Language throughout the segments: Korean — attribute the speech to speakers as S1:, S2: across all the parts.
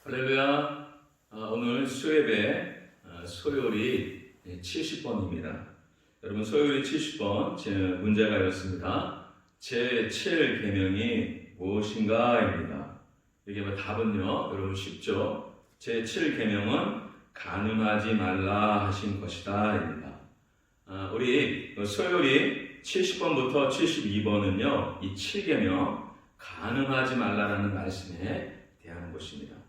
S1: 할렐루야. 오늘 수예배 소요리 70번입니다. 여러분, 소요리 70번 제 문제가 이렇습니다. 제 7계명이 무엇인가입니다. 이게 답은요, 여러분 쉽죠? 제 7계명은 간음하지 말라 하신 것이다 입니다. 우리 소요리 70번부터 72번은요, 이 7계명 간음하지 말라라는 말씀에 대한 것입니다.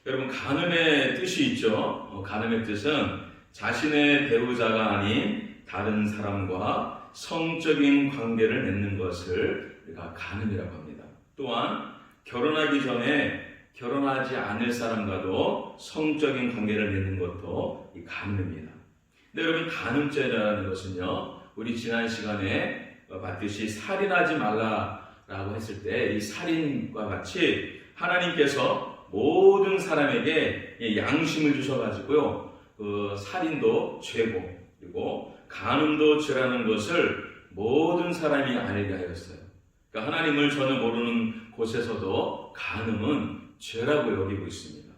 S1: 여러분, 간음의 뜻이 있죠. 간음의 뜻은 자신의 배우자가 아닌 다른 사람과 성적인 관계를 맺는 것을 우리가 간음이라고 합니다. 또한 결혼하기 전에 결혼하지 않을 사람과도 성적인 관계를 맺는 것도 이 간음입니다. 근데 여러분, 간음죄라는 것은요, 우리 지난 시간에 봤듯이 살인하지 말라라고 했을 때 이 살인과 같이 하나님께서 모든 사람에게 양심을 주셔가지고요, 살인도 죄고, 그리고 간음도 죄라는 것을 모든 사람이 알게 하였어요. 그러니까 하나님을 전혀 모르는 곳에서도 간음은 죄라고 여기고 있습니다.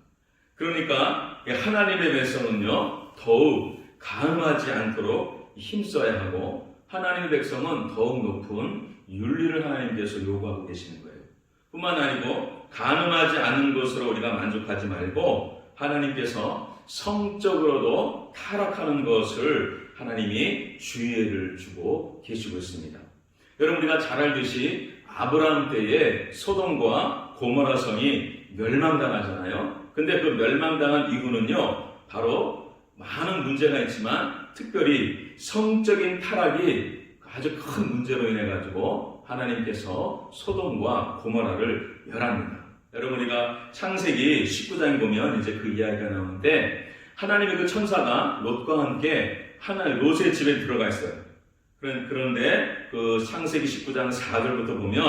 S1: 그러니까 하나님의 백성은요, 더욱 간음하지 않도록 힘써야 하고, 하나님의 백성은 더욱 높은 윤리를 하나님께서 요구하고 계시는 거예요. 뿐만 아니고 간음하지 않는 것으로 우리가 만족하지 말고 하나님께서 성적으로도 타락하는 것을 하나님이 주의를 주고 계시고 있습니다. 여러분, 우리가 잘 알듯이 아브라함 때에 소돔과 고모라 성이 멸망당하잖아요. 근데 그 멸망당한 이유는요, 바로 많은 문제가 있지만 특별히 성적인 타락이 아주 큰 문제로 인해 가지고 하나님께서 소돔과 고모라를 멸합니다. 여러분, 우리가 창세기 19장에 보면 이제 그 이야기가 나오는데, 하나님의 그 천사가 롯과 함께 롯의 집에 들어가 있어요. 그런데 그 창세기 19장 4절부터 보면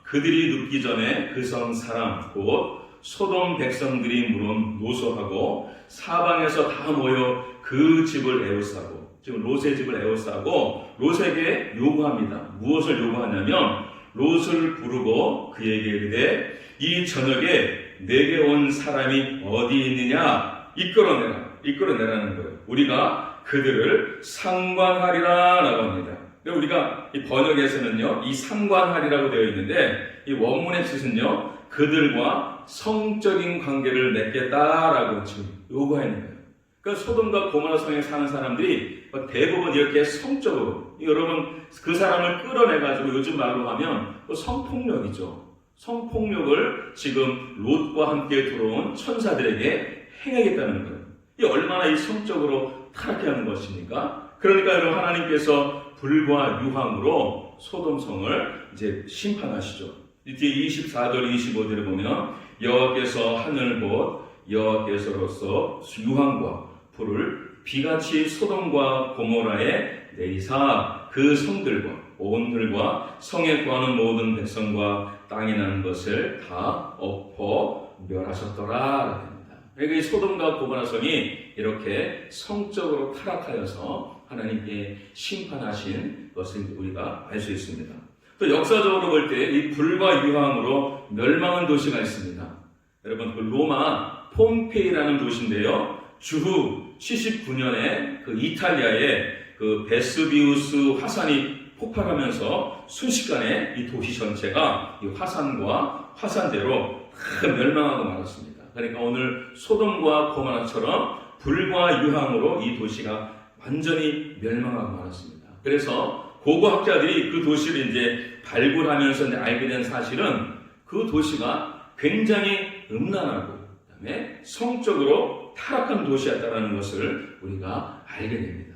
S1: 그들이 눕기 전에 그 성 사람 곧 소돔 백성들이 물론 노소하고 사방에서 다 모여 그 집을 에워싸고, 지금 롯의 집을 에워싸고 롯에게 요구합니다. 무엇을 요구하냐면 롯을 부르고 그에게 이르되 이 저녁에 내게 온 사람이 어디 있느냐 이끌어내라는 거예요. 우리가 그들을 상관하리라 라고 합니다. 우리가 이 번역에서는요, 이 상관하리라고 되어 있는데 이 원문의 뜻은요, 그들과 성적인 관계를 맺겠다라고 지금 요구하는 거예요. 그러니까 소돔과 고모라 성에 사는 사람들이 대부분 이렇게 성적으로, 여러분 그 사람을 끌어내가지고 요즘 말로 하면 성폭력이죠. 성폭력을 지금 롯과 함께 들어온 천사들에게 행하겠다는 거예요. 이 얼마나 이 성적으로 타락해 하는 것입니까? 그러니까 여러분, 하나님께서 불과 유황으로 소돔성을 이제 심판하시죠. 뒤에 24절 25절에 보면 여호와께서 하늘 곧 여호와께서로서 유황과 불을 비같이 소돔과 고모라에 내리사 그 성들과 온들과 성에 구하는 모든 백성과 땅에 나는 것을 다 엎어 멸하셨더라 합니다. 그러니까 이 소돔과 고모라 성이 이렇게 성적으로 타락하여서 하나님께 심판하신 것을 우리가 알 수 있습니다. 또 역사적으로 볼 때 이 불과 유황으로 멸망한 도시가 있습니다. 여러분, 그 로마 폼페이라는 도시인데요, 주후 79년에 그 이탈리아에 그 베스비우스 화산이 폭발하면서 순식간에 이 도시 전체가 이 화산과 화산재로 다 멸망하고 말았습니다. 그러니까 오늘 소돔과 고모라처럼 불과 유황으로 이 도시가 완전히 멸망하고 말았습니다. 그래서 고고학자들이 그 도시를 이제 발굴하면서 알게 된 사실은 그 도시가 굉장히 음란하고 그다음에 성적으로 타락한 도시였다는 것을 우리가 알게 됩니다.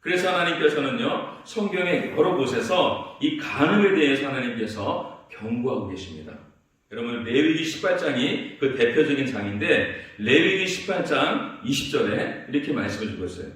S1: 그래서 하나님께서는요, 성경의 여러 곳에서 이 간음에 대해서 하나님께서 경고하고 계십니다. 여러분, 레위기 18장이 그 대표적인 장인데, 레위기 18장 20절에 이렇게 말씀을 주고 있어요.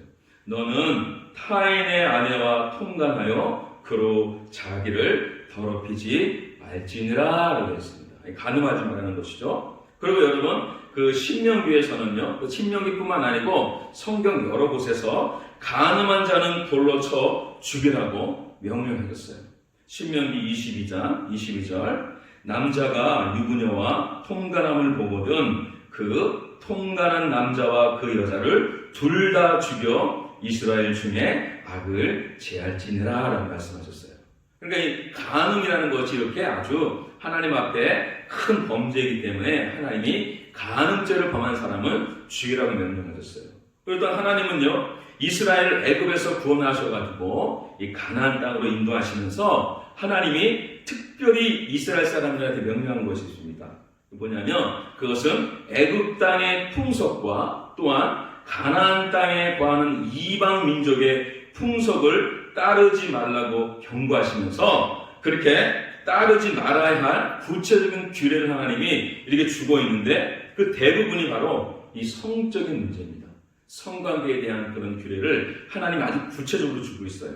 S1: 너는 타인의 아내와 통간하여 그로 자기를 더럽히지 말지니라 라고 했습니다. 간음하지 말라는 것이죠. 그리고 여러분, 그 신명기에서는요, 그 신명기뿐만 아니고 성경 여러 곳에서 간음한 자는 돌로 쳐 죽이라고 명령하셨어요. 신명기 22장 22절 남자가 유부녀와 통간함을 보거든 그 통간한 남자와 그 여자를 둘 다 죽여 이스라엘 중에 악을 제할지니라 라고 말씀하셨어요. 그러니까 이 간음이라는 것이 이렇게 아주 하나님 앞에 큰 범죄이기 때문에 하나님이 간음죄를 범한 사람을 죽이라고 명령하셨어요. 그리고 또 하나님은요, 이스라엘 애굽에서 구원하셔가지고 이 가나안 땅으로 인도하시면서 하나님이 특별히 이스라엘 사람들한테 명령한 것이 있습니다. 뭐냐면 그것은 애굽 땅의 풍속과 또한 가나안 땅에 거하는 이방 민족의 풍속을 따르지 말라고 경고하시면서 그렇게 따르지 말아야 할 구체적인 규례를 하나님이 이렇게 주고 있는데 그 대부분이 바로 이 성적인 문제입니다. 성관계에 대한 그런 규례를 하나님이 아주 구체적으로 주고 있어요.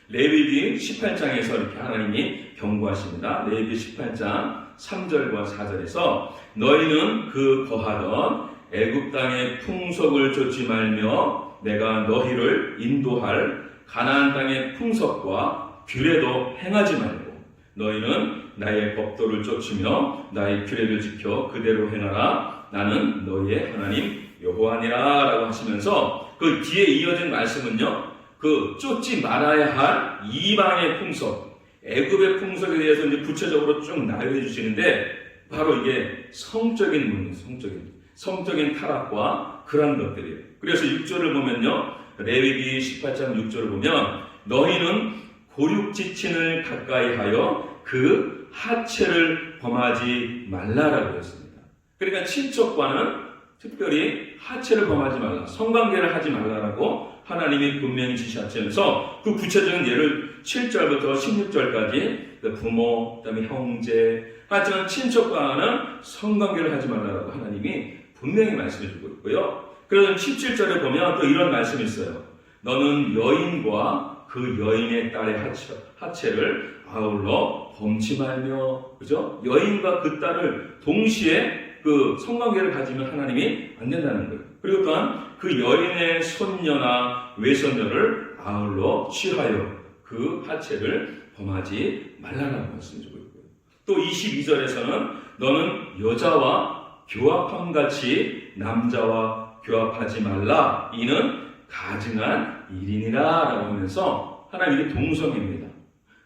S1: 레위기 18장에서 이렇게 하나님이 경고하십니다. 레위기 18장 3절과 4절에서 너희는 그 거하던 애굽 땅의 풍속을 좇지 말며 내가 너희를 인도할 가나안 땅의 풍속과 규례도 행하지 말고 너희는 나의 법도를 좇으며 나의 규례를 지켜 그대로 행하라. 나는 너희의 하나님 여호와니라 라고 하시면서 그 뒤에 이어진 말씀은요, 그 쫓지 말아야 할 이방의 풍속, 애굽의 풍속에 대해서 이제 구체적으로 쭉 나열해 주시는데 바로 이게 성적인 문제, 성적인 타락과 그런 것들이에요. 그래서 6절을 보면요, 레위기 18장 6절을 보면 너희는 고육지친을 가까이 하여 그 하체를 범하지 말라라고 했습니다. 그러니까 친척과는 특별히 하체를 범하지 말라, 성관계를 하지 말라라고 하나님이 분명히 지시하시면서 그 구체적인 예를 7절부터 16절까지 부모, 그다음에 형제, 하지만 친척과는 성관계를 하지 말라라고 하나님이 분명히 말씀해주고 있고요. 그래서 17절에 보면 또 이런 말씀이 있어요. 너는 여인과 그 여인의 딸의 하체를 아울러 범치 말며, 그죠? 여인과 그 딸을 동시에 그 성관계를 가지면 하나님이 안 된다는 거예요. 그리고 또한 그 여인의 손녀나 외손녀를 아울러 취하여 그 하체를 범하지 말라라고 말씀해주고 있고요. 또 22절에서는 너는 여자와 교합함같이 남자와 교합하지 말라. 이는 가증한 일이니라 라고 하면서 하나님이 동성애입니다.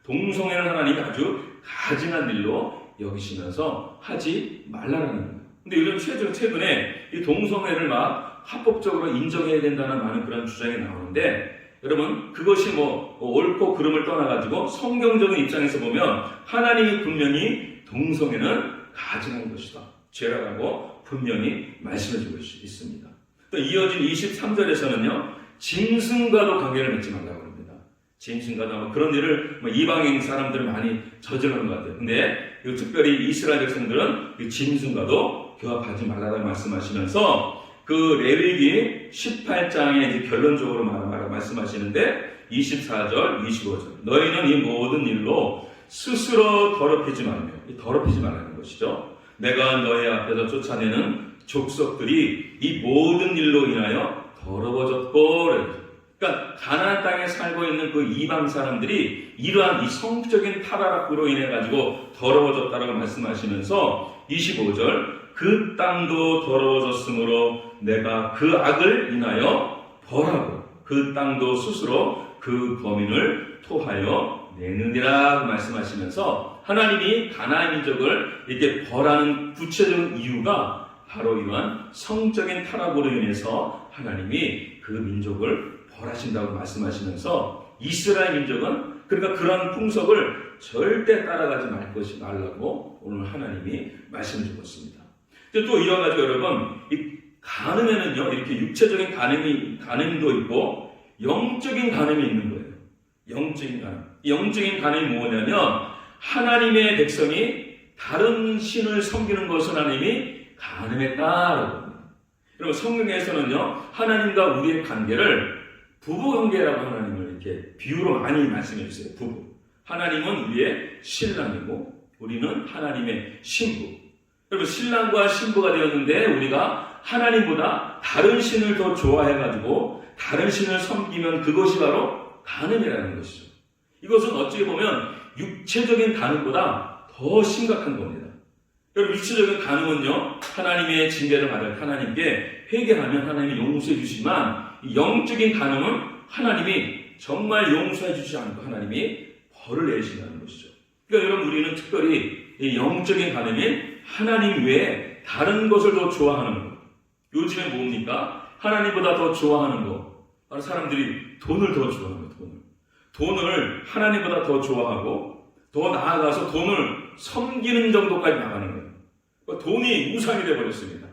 S1: 동성애는 하나님이 아주 가증한 일로 여기시면서 하지 말라라는 거예요. 근데 요즘 최근에 이 동성애를 막 합법적으로 인정해야 된다는 많은 그런 주장이 나오는데 여러분 그것이 뭐 옳고 그름을 떠나가지고 성경적인 입장에서 보면 하나님이 분명히 동성애는 가증한 것이다, 죄라고 분명히 말씀해주고 있습니다. 또 이어진 23절에서는요 짐승과도 관계를 맺지 말라고 합니다. 짐승과도 아마 그런 일을 이방인 사람들 많이 저지르는 것 같아요. 근데 특별히 이스라엘 백성들은 짐승과도 교합하지 말라고 말씀하시면서 그 레위기 18장에 이제 결론적으로 말씀하시는데 24절, 25절 너희는 이 모든 일로 스스로 더럽히지 말며, 더럽히지 말라는 것이죠. 내가 너희 앞에서 쫓아내는 족속들이 이 모든 일로 인하여 더러워졌고, 그러니까 가나안 땅에 살고 있는 그 이방 사람들이 이러한 이 성적인 타락으로 인해 가지고 더러워졌다라고 말씀하시면서 25절 그 땅도 더러워졌으므로 내가 그 악을 인하여 벌하고 그 땅도 스스로 그 범인을 토하여 내느니라 말씀하시면서 하나님이 가나안 민족을 이렇게 벌하는 구체적인 이유가 바로 이러한 성적인 타락으로 인해서 하나님이 그 민족을 벌하신다고 말씀하시면서 이스라엘 민족은 그러니까 그런 풍속을 절대 따라가지 말라고 오늘 하나님이 말씀해주고 있습니다. 또 이어가지고 여러분 이 간음에는요 이렇게 육체적인 간음도 있고 영적인 간음이 있는 거예요. 영적인 간음. 영적인 간음이 뭐냐면 하나님의 백성이 다른 신을 섬기는 것을 하나님이 간음했다라고 합니다. 여러분 성경에서는요 하나님과 우리의 관계를 부부관계라고 하나님을 이렇게 비유로 많이 말씀해 주세요. 부부. 하나님은 우리의 신랑이고 우리는 하나님의 신부. 여러분 신랑과 신부가 되었는데 우리가 하나님보다 다른 신을 더 좋아해가지고 다른 신을 섬기면 그것이 바로 간음이라는 것이죠. 이것은 어찌 보면 육체적인 간음보다 더 심각한 겁니다. 여러분, 육체적인 간음은요, 하나님의 징계를 받을 하나님께 회개하면 하나님이 용서해 주시지만, 이 영적인 간음은 하나님이 정말 용서해 주지 않고 하나님이 벌을 내리신다는 것이죠. 그러니까 여러분, 우리는 특별히 이 영적인 간음인 하나님 외에 다른 것을 더 좋아하는 것. 요즘에 뭡니까? 하나님보다 더 좋아하는 것. 바로 사람들이 돈을 더 좋아합니다. 돈을 하나님보다 더 좋아하고 더 나아가서 돈을 섬기는 정도까지 나가는 거예요. 돈이 우상이 되어버렸습니다.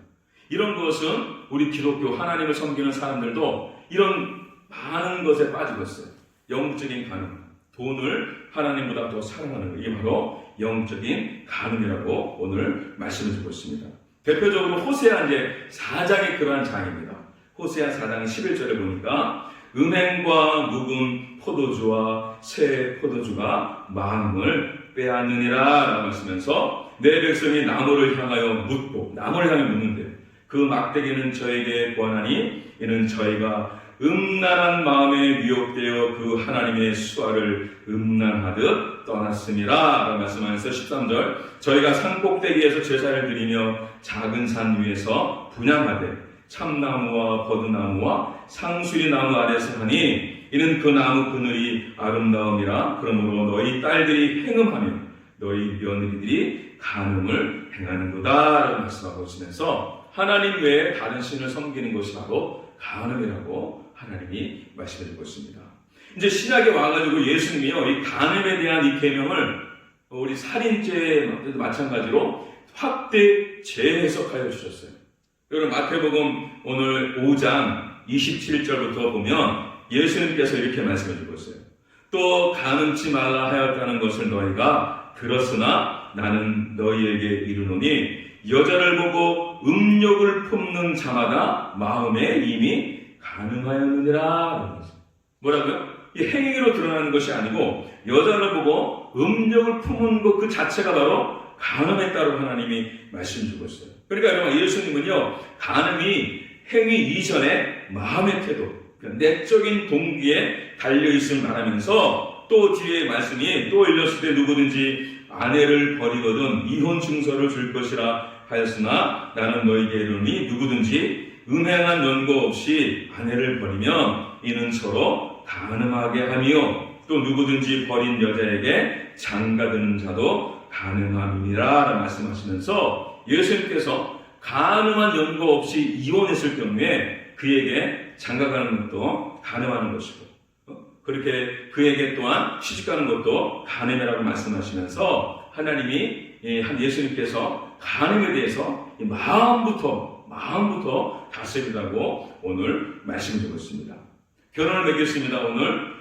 S1: 이런 것은 우리 기독교 하나님을 섬기는 사람들도 이런 많은 것에 빠지고 있어요. 영적인 간음, 돈을 하나님보다 더 사랑하는 것, 이게 바로 영적인 간음이라고 오늘 말씀을 드리고 있습니다. 대표적으로 호세아 이제 4장이 그러한 장입니다. 호세아 4장 11절에 보니까 음행과 묵은 포도주와 새 포도주가 마음을 빼앗느니라 라고 말씀하면서 내 백성이 나무를 향하여 묻고, 나무를 향해 묻는데 그 막대기는 저에게 권하니 이는 저희가 음란한 마음에 미혹되어 그 하나님의 수화를 음란하듯 떠났음이라 라고 말씀하면서 13절 저희가 산꼭대기에서 제사를 드리며 작은 산 위에서 분향하되 참나무와 버드나무와 상수리나무 아래서 하니 이는 그 나무 그늘이 아름다움이라. 그러므로 너희 딸들이 행음하며 너희 며느리들이 간음을 행하는도다 라고 말씀하고 있으면서 하나님 외에 다른 신을 섬기는 것이 바로 간음이라고 하나님이 말씀해주고 있습니다. 이제 신약에 와가지고 예수님이요, 이 간음에 대한 이 계명을 우리 살인죄 마찬가지로 확대 재해석하여 주셨어요. 여러분, 마태복음 오늘 5장 27절부터 보면 예수님께서 이렇게 말씀해주고 있어요. 또 간음치 말라 하였다는 것을 너희가 들었으나 나는 너희에게 이르노니 여자를 보고 음욕을 품는 자마다 마음에 이미 간음하였느니라. 뭐라고요? 이 행위로 드러나는 것이 아니고 여자를 보고 음욕을 품은 것 그 자체가 바로 간음했다고 하나님이 말씀 주고 있어요. 그러니까 여러분, 예수님은요, 간음이 행위 이전에 마음의 태도, 내적인 동기에 달려있음을 말하면서 또 뒤에 말씀이 또 일렀을 때 누구든지 아내를 버리거든 이혼 증서를 줄 것이라 하였으나 나는 너희에게 이르노니 누구든지 음행한 연고 없이 아내를 버리면 이는 서로 간음하게 하며 또 누구든지 버린 여자에게 장가드는 자도 간음함이니라 말씀하시면서 예수님께서 간음한 연고 없이 이혼했을 경우에 그에게 장가가는 것도 간음하는 것이고 그렇게 그에게 또한 시집가는 것도 간음이라고 말씀하시면서 하나님이 예수님께서 간음에 대해서 마음부터 다스리라고 오늘 말씀드리고 있습니다. 결혼을 맺겠습니다. 오늘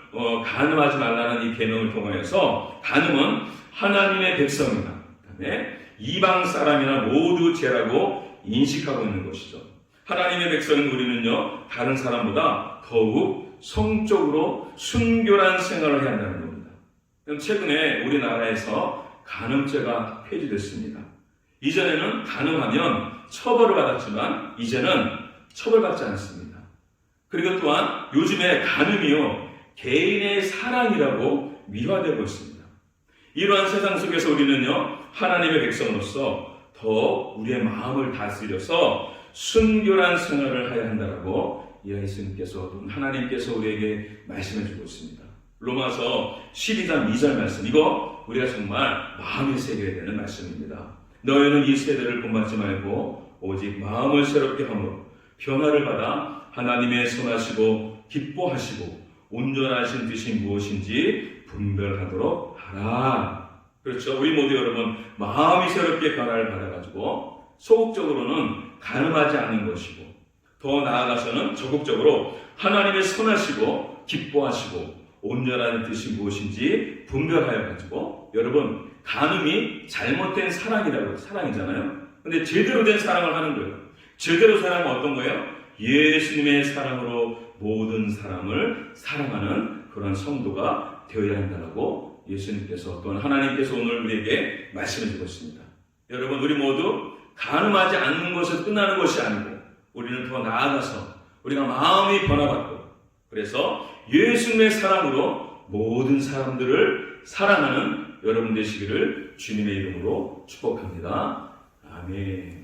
S1: 간음하지 말라는 이 계명을 통하여서 간음은 하나님의 백성이나 그다음에 이방 사람이나 모두 죄라고 인식하고 있는 것이죠. 하나님의 백성인 우리는요, 다른 사람보다 더욱 성적으로 순결한 생활을 해야 한다는 겁니다. 최근에 우리나라에서 간음죄가 폐지됐습니다. 이전에는 간음하면 처벌을 받았지만 이제는 처벌받지 않습니다. 그리고 또한 요즘에 간음이요, 개인의 사랑이라고 미화되고 있습니다. 이러한 세상 속에서 우리는요, 하나님의 백성으로서 더 우리의 마음을 다스려서 순결한 생활을 해야 한다라고 예수님께서 하나님께서 우리에게 말씀해 주고 있습니다. 로마서 12장 2절 말씀, 이거 우리가 정말 마음에 새겨야 되는 말씀입니다. 너희는 이 세대를 본받지 말고 오직 마음을 새롭게 함으로 변화를 받아 하나님의 선하시고 기뻐하시고 온전하신 뜻이 무엇인지 분별하도록 하라. 그렇죠. 우리 모두 여러분, 마음이 새롭게 변화를 받아가지고 소극적으로는 간음하지 않는 것이고 더 나아가서는 적극적으로 하나님의 선하시고 기뻐하시고 온전한 뜻이 무엇인지 분별하여 가지고, 여러분, 간음이 잘못된 사랑이잖아요. 근데 제대로 된 사랑을 하는 거예요. 제대로 사랑은 어떤 거예요? 예수님의 사랑으로 모든 사람을 사랑하는 그런 성도가 되어야 한다고 예수님께서 또는 하나님께서 오늘 우리에게 말씀해 주고 있습니다. 여러분, 우리 모두 간음하지 않는 것을 끝나는 것이 아니고 우리는 더 나아가서 우리가 마음이 변화받고 그래서 예수님의 사랑으로 모든 사람들을 사랑하는 여러분 되시기를 주님의 이름으로 축복합니다. 아멘.